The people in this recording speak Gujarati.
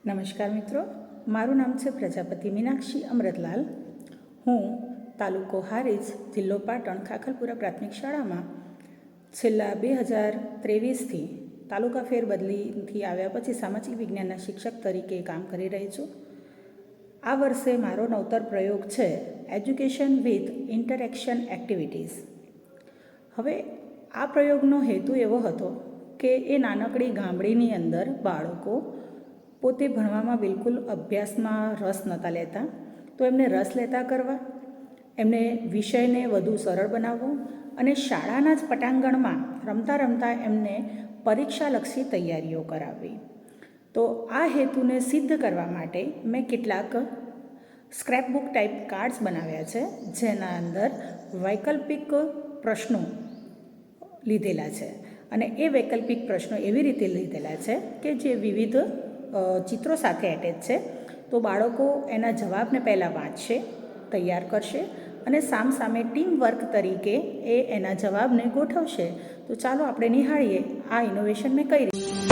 નમસ્કાર મિત્રો, મારું નામ છે પ્રજાપતિ મીનાક્ષી અમૃતલાલ. હું તાલુકો હારીજ, જિલ્લો પાટણ, ખાખલપુરા પ્રાથમિક શાળામાં છેલ્લા 2023થી તાલુકા ફેરબદલીથી આવ્યા પછી સામાજિક વિજ્ઞાનના શિક્ષક તરીકે કામ કરી રહી છું. આ વર્ષે મારો નવતર પ્રયોગ છે એજ્યુકેશન વિથ ઇન્ટરેક્શન એક્ટિવિટીઝ. હવે આ પ્રયોગનો હેતુ એવો હતો કે એ નાનકડી ગામડીની અંદર બાળકો પોતે ભણવામાં બિલકુલ અભ્યાસમાં રસ નહોતા લેતા, તો એમને રસ લેતા કરવા, એમને વિષયને વધુ સરળ બનાવવો અને શાળાના જ પટાંગણમાં રમતા રમતા એમને પરીક્ષાલક્ષી તૈયારીઓ કરાવવી. તો આ હેતુને સિદ્ધ કરવા માટે મેં કેટલાક સ્ક્રેપબુક ટાઈપ કાર્ડ્સ બનાવ્યા છે, જેના અંદર વૈકલ્પિક પ્રશ્નો લીધેલા છે. અને એ વૈકલ્પિક પ્રશ્નો એવી રીતે લીધેલા છે કે જે વિવિધ ચિત્રો સાથે એટેચ છે. તો બાળકો એના જવાબને પહેલાં વાંચશે, તૈયાર કરશે અને સામસામે ટીમ વર્ક તરીકે એના જવાબને ગોઠવશે. તો ચાલો આપણે નિહાળીએ આ ઇનોવેશન મેં કઈ રીતે